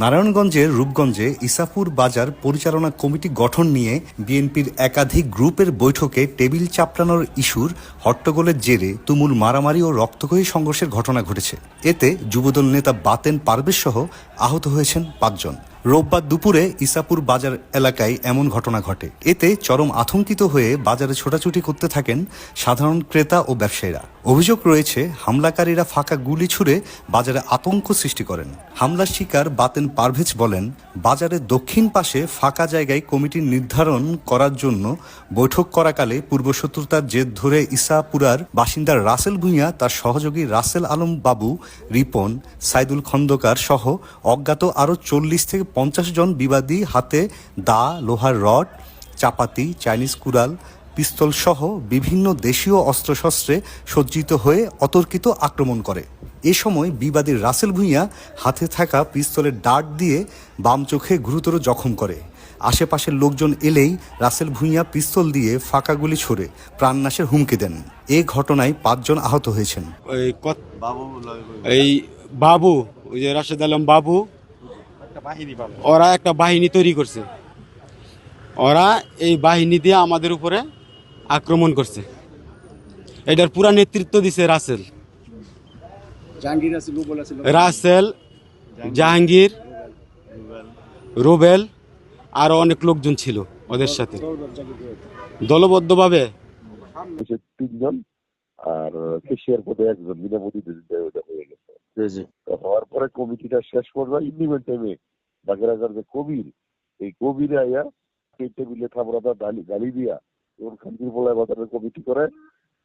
নারায়ণগঞ্জের রূপগঞ্জে ইসাপুর বাজার পরিচালনা কমিটি গঠন নিয়ে বিএনপির একাধিক গ্রুপের বৈঠকে টেবিল চাপড়ানোর ইস্যুর হট্টগোলের জেরে তুমুল মারামারি ও রক্তক্ষয়ী সংঘর্ষের ঘটনা ঘটেছে। এতে যুবদল নেতা বাতেন পারভেজ সহ আহত হয়েছেন 5 জন। রোববার দুপুরে ইসাপুর বাজার এলাকায় এমন ঘটনা ঘটে। এতে চরম আতঙ্কিত হয়ে বাজারে ছোটাছুটি করতে থাকেন সাধারণ ক্রেতা ও ব্যবসায়ীরা। অভিযোগ রয়েছে, হামলাকারীরা ফাঁকা গুলি ছুড়ে বাজারে আতঙ্ক সৃষ্টি করেন। হামলার শিকার বাতেন পারভেজ বলেন, বাজারের দক্ষিণ পাশে ফাঁকা জায়গায় কমিটি নির্ধারণ করার জন্য বৈঠক করাকালে পূর্বশত্রুতার জের ধরে ইসাপুরার বাসিন্দা রাসেল ভূঁইয়া, তার সহযোগী রাসেল আলম বাবু, রিপন, সাইদুল খন্দকার সহ অজ্ঞাত আরও 40 থেকে 50 জন বিবাদী হাতে দা, লোহার রড, চাপাতি, চাইনিজ কুড়াল, পিস্তল সহ বিভিন্ন দেশীয় অস্ত্রশস্ত্রে সজ্জিত হয়ে অতর্কিত আক্রমণ করে। এ সময় বিবাদী রাসেল ভূঁইয়া হাতে থাকা পিস্তলের ডার্ট দিয়ে বাম চোখে গুরুতর জখম করে। আশেপাশের লোকজন এলেই রাসেল ভূঁইয়া পিস্তল দিয়ে ফাঁকা গুলি ছুড়ে প্রাণনাশের হুমকি দেন। এ ঘটনায় 5 জন আহত হয়েছেন। এই বাবু, ওই যে রাশেদ আলম বাবু, ওরা একটা বাহিনী তৈরি করছে। ওরা এই বাহিনী দিয়ে আমাদের উপরে আক্রমণ করছে। এটার পুরা নেতৃত্ব দিছে রাসেল, জাহাঙ্গীর, রুবেল, আরো অনেক লোকজন ছিল ওদের সাথে দলবদ্ধভাবে। 3 জন আর কেশিয়ার পদে 1 জন বিনামূল্যে হয়ে গেছে। হওয়ার পরে কমিটিটা শেষ পর্যায়ে ইন্ডিমেন্ট টাইমে বাগেরহাটের যে কবির, এই কবিরে আইয়া সেই টেবিলে থামরাদা গালি দিয়া এবং খানকির বলায় বাজারের কমিটি করে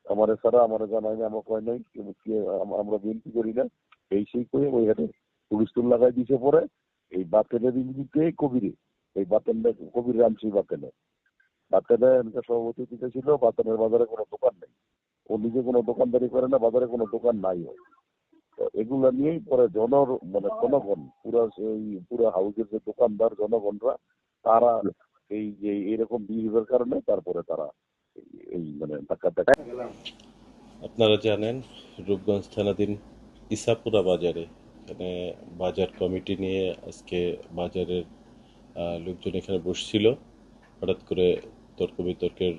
আমারে ছাড়া আমারে জানাই না, আমার কয় নাই, আমরা বিএনপি করি না, এই সেই করে ওই হাটে পুলিশ তুল লাগাই দিছে। পরে এই বাতেনের ইঞ্জিনকে কবিরে, এই বাতেনটা কবির রামসি বাতেনের সভাপতি ছিল। বাতেনের বাজারে কোনো দোকান নেই, ও নিজে কোনো দোকানদারি করে না, বাজারে কোনো দোকান নাই। এগুলা নিয়েই পরে জনগণ পুরা হাউসের যে দোকানদার জনগণরা, তারা এই যে এরকম বিহেভিয়ার কারণে তারপরে তারা এই ধাক্কা। আপনারা জানেন, রূপগঞ্জ থানাধীন ইসাপুরা বাজারে এখানে বাজার কমিটি নিয়ে আজকে বাজারের লোকজন এখানে বসছিল। হঠাৎ করে তর্ক বিতর্কের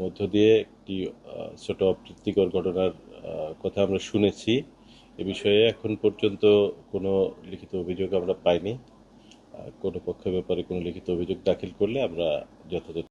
মধ্য দিয়ে একটি ছোট অপ্রীতিকর ঘটনার কথা আমরা শুনেছি। এ বিষয়ে এখন পর্যন্ত কোনো লিখিত অভিযোগ আমরা পাইনি। কোনো পক্ষের ব্যাপারে কোনো লিখিত অভিযোগ দাখিল করলে আমরা যথাযথ